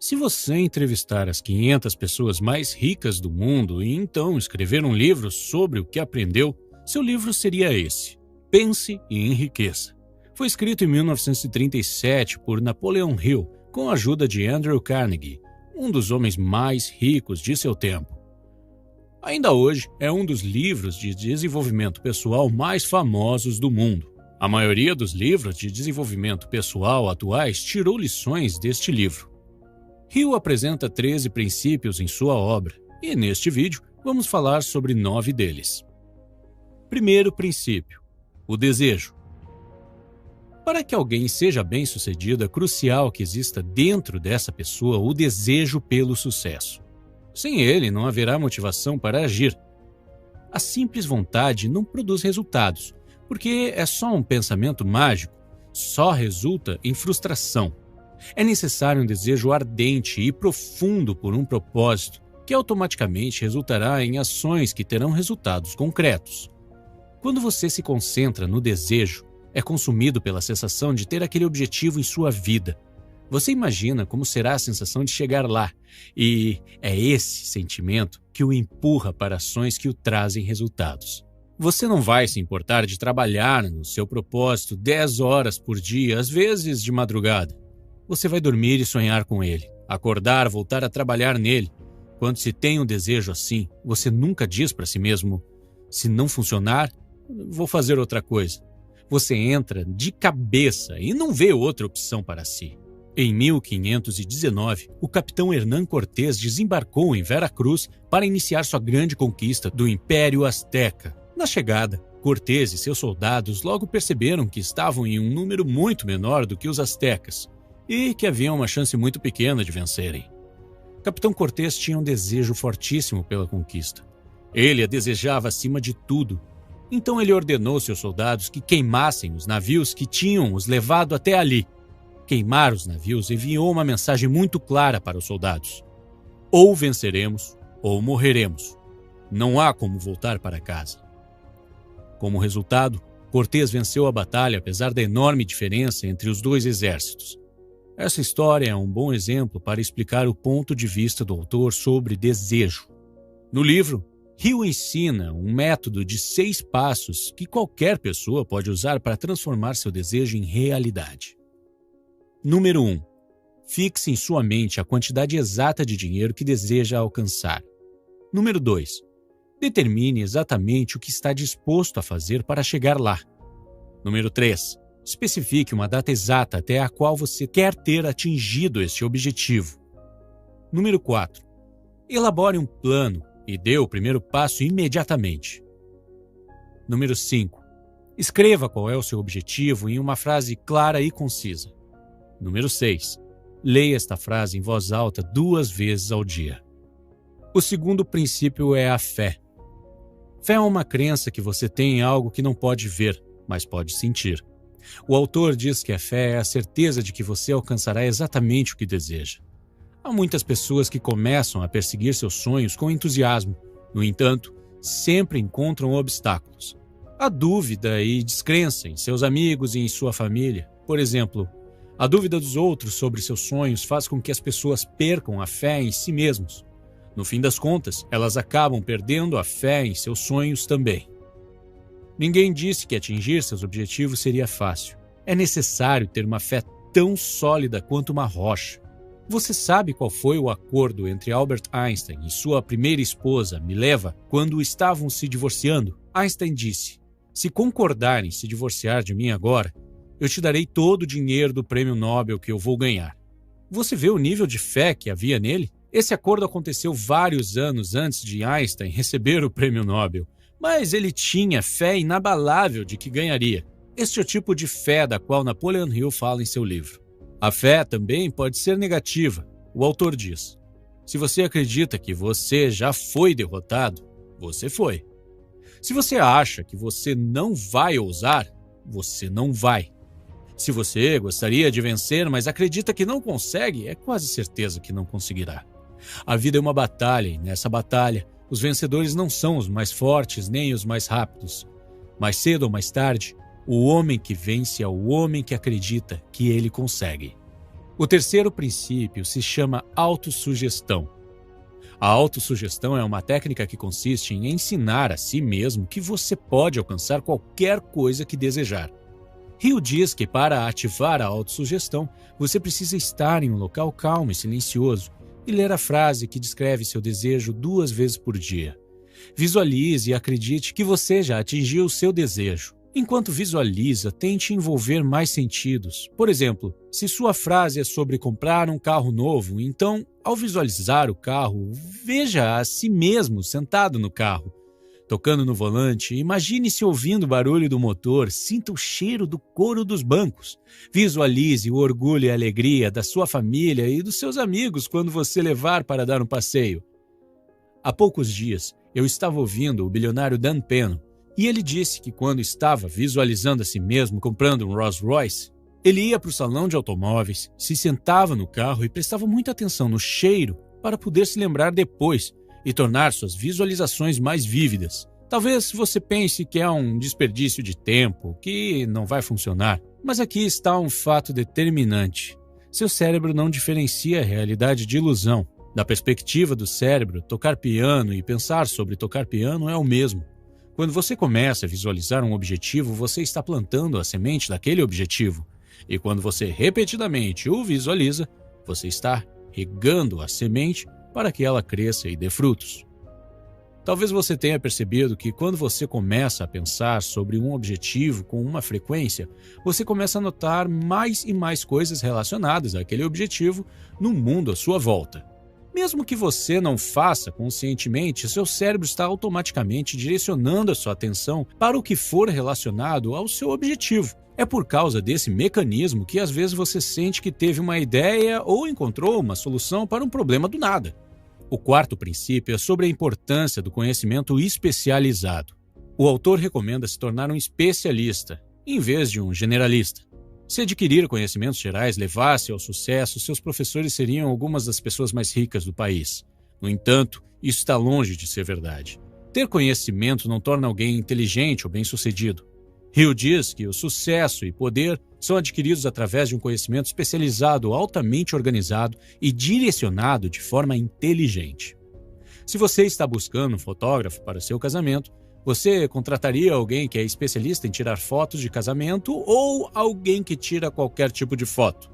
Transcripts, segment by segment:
Se você entrevistar as 500 pessoas mais ricas do mundo e então escrever um livro sobre o que aprendeu, seu livro seria esse: Pense e Enriqueça. Foi escrito em 1937 por Napoleon Hill, com a ajuda de Andrew Carnegie, um dos homens mais ricos de seu tempo. Ainda hoje, é um dos livros de desenvolvimento pessoal mais famosos do mundo. A maioria dos livros de desenvolvimento pessoal atuais tirou lições deste livro. Hill apresenta 13 princípios em sua obra, e neste vídeo vamos falar sobre 9 deles. Primeiro princípio: o desejo. Para que alguém seja bem-sucedido, é crucial que exista dentro dessa pessoa o desejo pelo sucesso. Sem ele, não haverá motivação para agir. A simples vontade não produz resultados, porque é só um pensamento mágico, só resulta em frustração. É necessário um desejo ardente e profundo por um propósito, que automaticamente resultará em ações que terão resultados concretos. Quando você se concentra no desejo, é consumido pela sensação de ter aquele objetivo em sua vida. Você imagina como será a sensação de chegar lá, e é esse sentimento que o empurra para ações que o trazem resultados. Você não vai se importar de trabalhar no seu propósito 10 horas por dia, às vezes de madrugada. Você vai dormir e sonhar com ele, acordar, voltar a trabalhar nele. Quando se tem um desejo assim, você nunca diz para si mesmo: se não funcionar, vou fazer outra coisa. Você entra de cabeça e não vê outra opção para si. Em 1519, o capitão Hernán Cortés desembarcou em Veracruz para iniciar sua grande conquista do Império Azteca. Na chegada, Cortés e seus soldados logo perceberam que estavam em um número muito menor do que os aztecas e que havia uma chance muito pequena de vencerem. Capitão Cortés tinha um desejo fortíssimo pela conquista. Ele a desejava acima de tudo. Então ele ordenou seus soldados que queimassem os navios que tinham os levado até ali. Queimar os navios enviou uma mensagem muito clara para os soldados: ou venceremos ou morreremos. Não há como voltar para casa. Como resultado, Cortés venceu a batalha apesar da enorme diferença entre os dois exércitos. Essa história é um bom exemplo para explicar o ponto de vista do autor sobre desejo. No livro, Hill ensina um método de 6 passos que qualquer pessoa pode usar para transformar seu desejo em realidade. Número 1. Fixe em sua mente a quantidade exata de dinheiro que deseja alcançar. Número 2. Determine exatamente o que está disposto a fazer para chegar lá. Número 3. Especifique uma data exata até a qual você quer ter atingido este objetivo. Número 4. Elabore um plano e dê o primeiro passo imediatamente. Número 5. Escreva qual é o seu objetivo em uma frase clara e concisa. Número 6. Leia esta frase em voz alta 2 vezes ao dia. O segundo princípio é a fé. Fé é uma crença que você tem em algo que não pode ver, mas pode sentir. O autor diz que a fé é a certeza de que você alcançará exatamente o que deseja. Há muitas pessoas que começam a perseguir seus sonhos com entusiasmo. No entanto, sempre encontram obstáculos. Há dúvida e descrença em seus amigos e em sua família. Por exemplo, a dúvida dos outros sobre seus sonhos faz com que as pessoas percam a fé em si mesmos. No fim das contas, elas acabam perdendo a fé em seus sonhos também. Ninguém disse que atingir seus objetivos seria fácil. É necessário ter uma fé tão sólida quanto uma rocha. Você sabe qual foi o acordo entre Albert Einstein e sua primeira esposa, Mileva, quando estavam se divorciando? Einstein disse: se concordarem se divorciar de mim agora, eu te darei todo o dinheiro do prêmio Nobel que eu vou ganhar. Você vê o nível de fé que havia nele? Esse acordo aconteceu vários anos antes de Einstein receber o prêmio Nobel, mas ele tinha fé inabalável de que ganharia. Este é o tipo de fé da qual Napoleon Hill fala em seu livro. A fé também pode ser negativa. O autor diz: se você acredita que você já foi derrotado, você foi. Se você acha que você não vai ousar, você não vai. Se você gostaria de vencer, mas acredita que não consegue, é quase certeza que não conseguirá. A vida é uma batalha, e nessa batalha, os vencedores não são os mais fortes nem os mais rápidos. Mais cedo ou mais tarde, o homem que vence é o homem que acredita que ele consegue. O terceiro princípio se chama autossugestão. A autossugestão é uma técnica que consiste em ensinar a si mesmo que você pode alcançar qualquer coisa que desejar. Hill diz que para ativar a autossugestão, você precisa estar em um local calmo e silencioso e ler a frase que descreve seu desejo 2 vezes por dia. Visualize e acredite que você já atingiu o seu desejo. Enquanto visualiza, tente envolver mais sentidos. Por exemplo, se sua frase é sobre comprar um carro novo, então, ao visualizar o carro, veja a si mesmo sentado no carro. Tocando no volante, imagine-se ouvindo o barulho do motor, sinta o cheiro do couro dos bancos. Visualize o orgulho e a alegria da sua família e dos seus amigos quando você levar para dar um passeio. Há poucos dias, eu estava ouvindo o bilionário Dan Penn, e ele disse que quando estava visualizando a si mesmo comprando um Rolls Royce, ele ia para o salão de automóveis, se sentava no carro e prestava muita atenção no cheiro para poder se lembrar depois e tornar suas visualizações mais vívidas. Talvez você pense que é um desperdício de tempo, que não vai funcionar, mas aqui está um fato determinante. Seu cérebro não diferencia a realidade de ilusão. Da perspectiva do cérebro, tocar piano e pensar sobre tocar piano é o mesmo. Quando você começa a visualizar um objetivo, você está plantando a semente daquele objetivo. E quando você repetidamente o visualiza, você está regando a semente para que ela cresça e dê frutos. Talvez você tenha percebido que quando você começa a pensar sobre um objetivo com uma frequência, você começa a notar mais e mais coisas relacionadas àquele objetivo no mundo à sua volta. Mesmo que você não faça conscientemente, seu cérebro está automaticamente direcionando a sua atenção para o que for relacionado ao seu objetivo. É por causa desse mecanismo que às vezes você sente que teve uma ideia ou encontrou uma solução para um problema do nada. O quarto princípio é sobre a importância do conhecimento especializado. O autor recomenda se tornar um especialista, em vez de um generalista. Se adquirir conhecimentos gerais levasse ao sucesso, seus professores seriam algumas das pessoas mais ricas do país. No entanto, isso está longe de ser verdade. Ter conhecimento não torna alguém inteligente ou bem-sucedido. Hill diz que o sucesso e poder são adquiridos através de um conhecimento especializado, altamente organizado e direcionado de forma inteligente. Se você está buscando um fotógrafo para seu casamento, você contrataria alguém que é especialista em tirar fotos de casamento ou alguém que tira qualquer tipo de foto?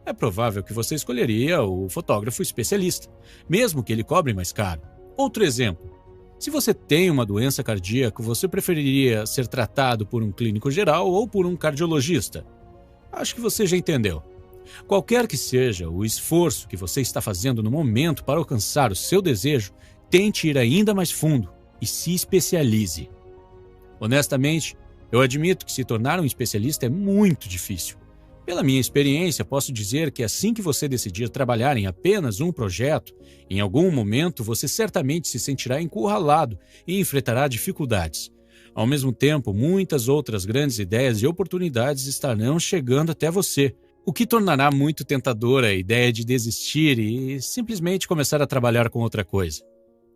É provável que você escolheria o fotógrafo especialista, mesmo que ele cobre mais caro. Outro exemplo. Se você tem uma doença cardíaca, você preferiria ser tratado por um clínico geral ou por um cardiologista? Acho que você já entendeu. Qualquer que seja o esforço que você está fazendo no momento para alcançar o seu desejo, tente ir ainda mais fundo e se especialize. Honestamente, eu admito que se tornar um especialista é muito difícil. Pela minha experiência, posso dizer que assim que você decidir trabalhar em apenas um projeto, em algum momento você certamente se sentirá encurralado e enfrentará dificuldades. Ao mesmo tempo, muitas outras grandes ideias e oportunidades estarão chegando até você, o que tornará muito tentadora a ideia de desistir e simplesmente começar a trabalhar com outra coisa.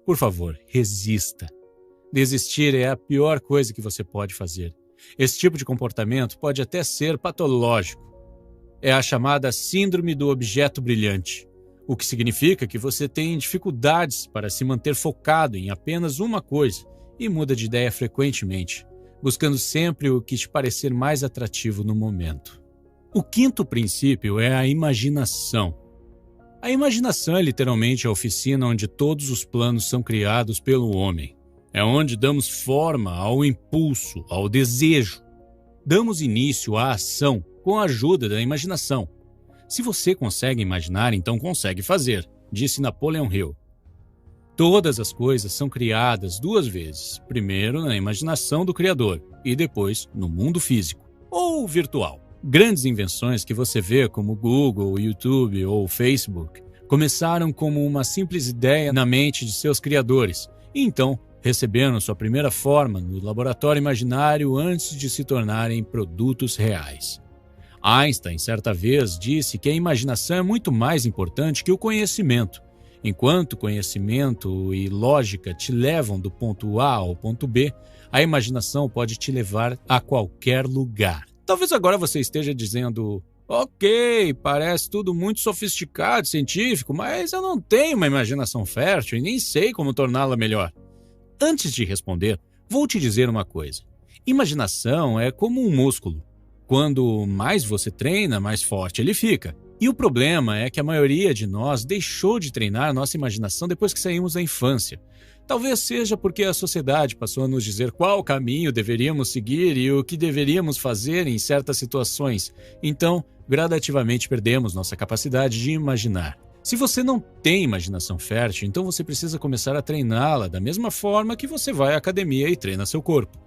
Por favor, resista. Desistir é a pior coisa que você pode fazer. Esse tipo de comportamento pode até ser patológico. É a chamada síndrome do objeto brilhante, o que significa que você tem dificuldades para se manter focado em apenas uma coisa e muda de ideia frequentemente, buscando sempre o que te parecer mais atrativo no momento. O quinto princípio é a imaginação. A imaginação é literalmente a oficina onde todos os planos são criados pelo homem. É onde damos forma ao impulso, ao desejo. Damos início à ação com a ajuda da imaginação. Se você consegue imaginar, então consegue fazer, disse Napoleon Hill. Todas as coisas são criadas 2 vezes, primeiro na imaginação do Criador e depois no mundo físico, ou virtual. Grandes invenções que você vê como Google, YouTube ou Facebook começaram como uma simples ideia na mente de seus criadores e então receberam sua primeira forma no laboratório imaginário antes de se tornarem produtos reais. Einstein, certa vez, disse que a imaginação é muito mais importante que o conhecimento. Enquanto conhecimento e lógica te levam do ponto A ao ponto B, a imaginação pode te levar a qualquer lugar. Talvez agora você esteja dizendo, Ok, parece tudo muito sofisticado, científico, mas eu não tenho uma imaginação fértil e nem sei como torná-la melhor. Antes de responder, vou te dizer uma coisa. Imaginação é como um músculo. Quando mais você treina, mais forte ele fica. E o problema é que a maioria de nós deixou de treinar nossa imaginação depois que saímos da infância. Talvez seja porque a sociedade passou a nos dizer qual caminho deveríamos seguir e o que deveríamos fazer em certas situações. Então, gradativamente perdemos nossa capacidade de imaginar. Se você não tem imaginação fértil, então você precisa começar a treiná-la da mesma forma que você vai à academia e treina seu corpo.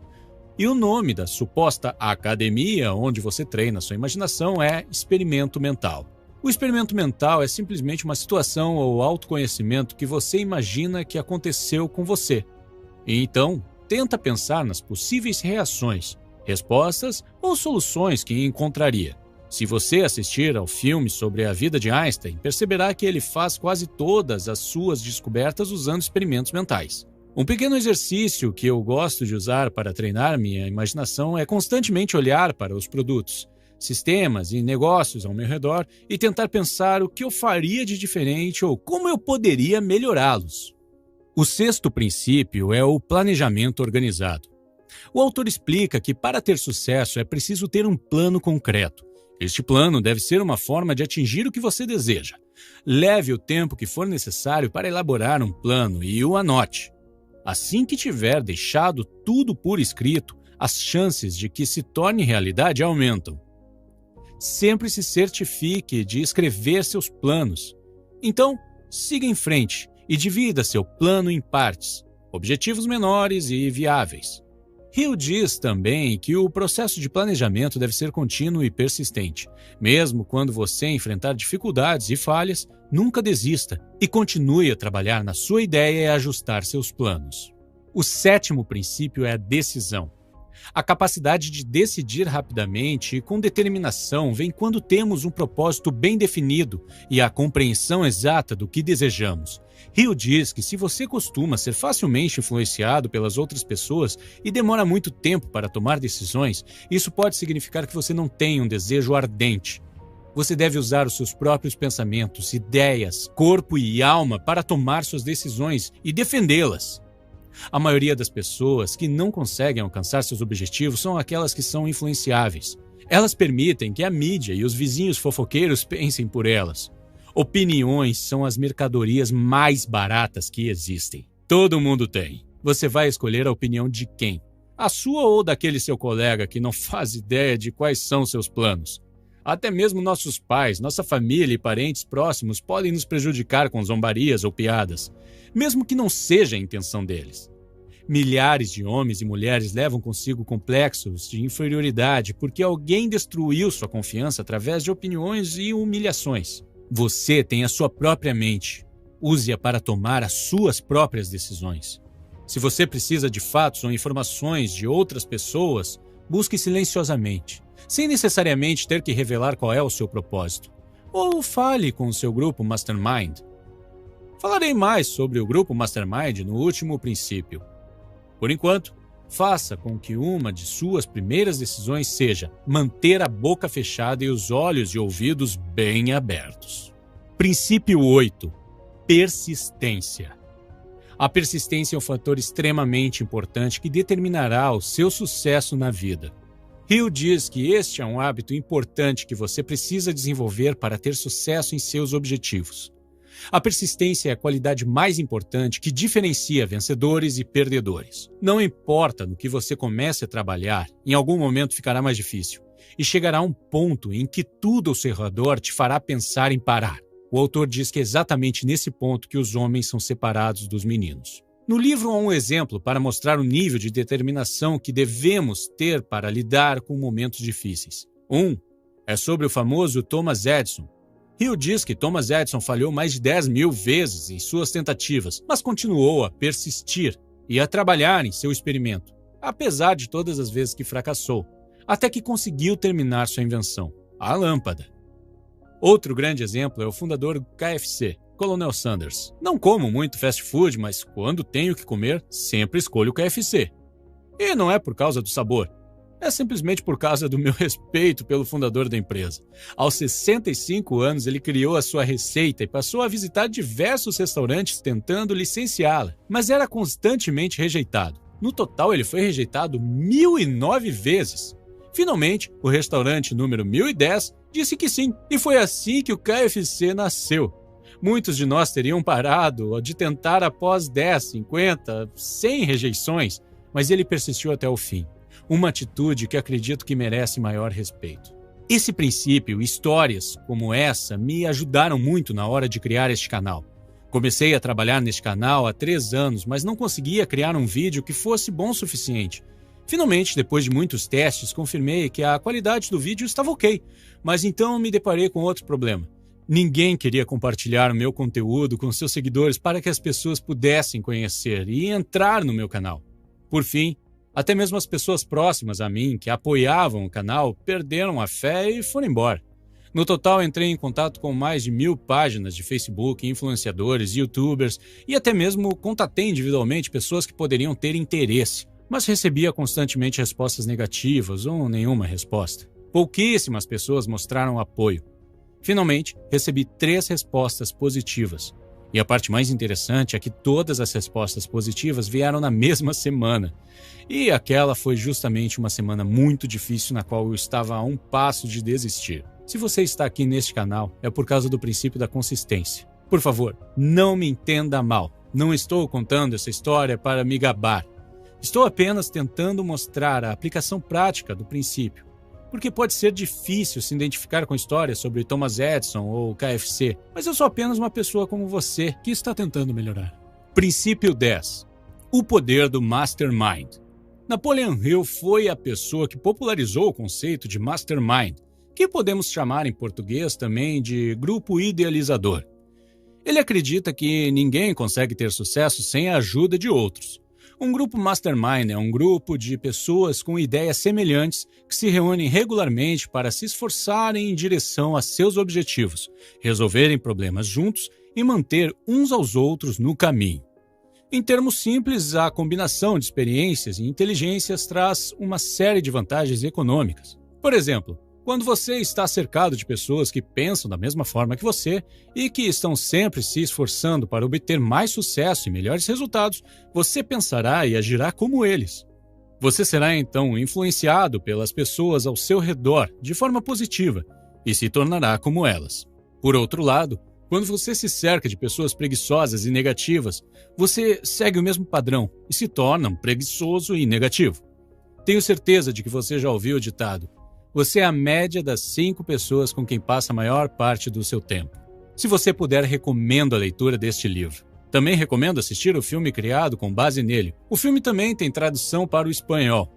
E o nome da suposta academia onde você treina sua imaginação é experimento mental. O experimento mental é simplesmente uma situação ou autoconhecimento que você imagina que aconteceu com você. E então, tenta pensar nas possíveis reações, respostas ou soluções que encontraria. Se você assistir ao filme sobre a vida de Einstein, perceberá que ele faz quase todas as suas descobertas usando experimentos mentais. Um pequeno exercício que eu gosto de usar para treinar minha imaginação é constantemente olhar para os produtos, sistemas e negócios ao meu redor e tentar pensar o que eu faria de diferente ou como eu poderia melhorá-los. O sexto princípio é o planejamento organizado. O autor explica que para ter sucesso é preciso ter um plano concreto. Este plano deve ser uma forma de atingir o que você deseja. Leve o tempo que for necessário para elaborar um plano e o anote. Assim que tiver deixado tudo por escrito, as chances de que se torne realidade aumentam. Sempre se certifique de escrever seus planos. Então, siga em frente e divida seu plano em partes, objetivos menores e viáveis. Hill diz também que o processo de planejamento deve ser contínuo e persistente. Mesmo quando você enfrentar dificuldades e falhas, nunca desista e continue a trabalhar na sua ideia e ajustar seus planos. O sétimo princípio é a decisão. A capacidade de decidir rapidamente e com determinação vem quando temos um propósito bem definido e a compreensão exata do que desejamos. Hill diz que se você costuma ser facilmente influenciado pelas outras pessoas e demora muito tempo para tomar decisões, isso pode significar que você não tem um desejo ardente. Você deve usar os seus próprios pensamentos, ideias, corpo e alma para tomar suas decisões e defendê-las. A maioria das pessoas que não conseguem alcançar seus objetivos são aquelas que são influenciáveis. Elas permitem que a mídia e os vizinhos fofoqueiros pensem por elas. Opiniões são as mercadorias mais baratas que existem. Todo mundo tem. Você vai escolher a opinião de quem? A sua ou daquele seu colega que não faz ideia de quais são seus planos? Até mesmo nossos pais, nossa família e parentes próximos podem nos prejudicar com zombarias ou piadas, mesmo que não seja a intenção deles. Milhares de homens e mulheres levam consigo complexos de inferioridade porque alguém destruiu sua confiança através de opiniões e humilhações. Você tem a sua própria mente. Use-a para tomar as suas próprias decisões. Se você precisa de fatos ou informações de outras pessoas, busque silenciosamente, sem necessariamente ter que revelar qual é o seu propósito. Ou fale com o seu grupo Mastermind. Falarei mais sobre o grupo Mastermind no último princípio. Por enquanto, faça com que uma de suas primeiras decisões seja manter a boca fechada e os olhos e ouvidos bem abertos. Princípio 8. Persistência. A persistência é um fator extremamente importante que determinará o seu sucesso na vida. Hill diz que este é um hábito importante que você precisa desenvolver para ter sucesso em seus objetivos. A persistência é a qualidade mais importante que diferencia vencedores e perdedores. Não importa no que você comece a trabalhar, em algum momento ficará mais difícil. E chegará um ponto em que tudo ao seu redor te fará pensar em parar. O autor diz que é exatamente nesse ponto que os homens são separados dos meninos. No livro há um exemplo para mostrar o nível de determinação que devemos ter para lidar com momentos difíceis. É sobre o famoso Thomas Edison. Hill diz que Thomas Edison falhou mais de 10.000 vezes em suas tentativas, mas continuou a persistir e a trabalhar em seu experimento, apesar de todas as vezes que fracassou, até que conseguiu terminar sua invenção, a lâmpada. Outro grande exemplo é o fundador do KFC, Colonel Sanders. Não como muito fast food, mas quando tenho que comer, sempre escolho o KFC. E não é por causa do sabor. É simplesmente por causa do meu respeito pelo fundador da empresa. Aos 65 anos, ele criou a sua receita e passou a visitar diversos restaurantes tentando licenciá-la, mas era constantemente rejeitado. No total, ele foi rejeitado 1.009 vezes. Finalmente, o restaurante número 1010 disse que sim, e foi assim que o KFC nasceu. Muitos de nós teriam parado de tentar após 10, 50, 100 rejeições, mas ele persistiu até o fim. Uma atitude que acredito que merece maior respeito. Esse princípio, histórias como essa, me ajudaram muito na hora de criar este canal. Comecei a trabalhar neste canal há 3 anos, mas não conseguia criar um vídeo que fosse bom o suficiente. Finalmente, depois de muitos testes, confirmei que a qualidade do vídeo estava ok, mas então me deparei com outro problema. Ninguém queria compartilhar o meu conteúdo com seus seguidores para que as pessoas pudessem conhecer e entrar no meu canal. Por fim, até mesmo as pessoas próximas a mim, que apoiavam o canal, perderam a fé e foram embora. No total, entrei em contato com mais de 1.000 páginas de Facebook, influenciadores, youtubers e até mesmo contatei individualmente pessoas que poderiam ter interesse, mas recebia constantemente respostas negativas ou nenhuma resposta. Pouquíssimas pessoas mostraram apoio. Finalmente, recebi 3 respostas positivas. E a parte mais interessante é que todas as respostas positivas vieram na mesma semana. E aquela foi justamente uma semana muito difícil na qual eu estava a um passo de desistir. Se você está aqui neste canal, é por causa do princípio da consistência. Por favor, não me entenda mal. Não estou contando essa história para me gabar. Estou apenas tentando mostrar a aplicação prática do princípio. Porque pode ser difícil se identificar com histórias sobre Thomas Edison ou KFC, mas eu sou apenas uma pessoa como você que está tentando melhorar. Princípio 10. O poder do Mastermind. Napoleon Hill foi a pessoa que popularizou o conceito de Mastermind, que podemos chamar em português também de grupo idealizador. Ele acredita que ninguém consegue ter sucesso sem a ajuda de outros. Um grupo Mastermind é um grupo de pessoas com ideias semelhantes que se reúnem regularmente para se esforçarem em direção a seus objetivos, resolverem problemas juntos e manter uns aos outros no caminho. Em termos simples, a combinação de experiências e inteligências traz uma série de vantagens econômicas. Por exemplo, quando você está cercado de pessoas que pensam da mesma forma que você e que estão sempre se esforçando para obter mais sucesso e melhores resultados, você pensará e agirá como eles. Você será então influenciado pelas pessoas ao seu redor de forma positiva e se tornará como elas. Por outro lado, quando você se cerca de pessoas preguiçosas e negativas, você segue o mesmo padrão e se torna um preguiçoso e negativo. Tenho certeza de que você já ouviu o ditado: você é a média das 5 pessoas com quem passa a maior parte do seu tempo. Se você puder, recomendo a leitura deste livro. Também recomendo assistir o filme criado com base nele. O filme também tem tradução para o espanhol.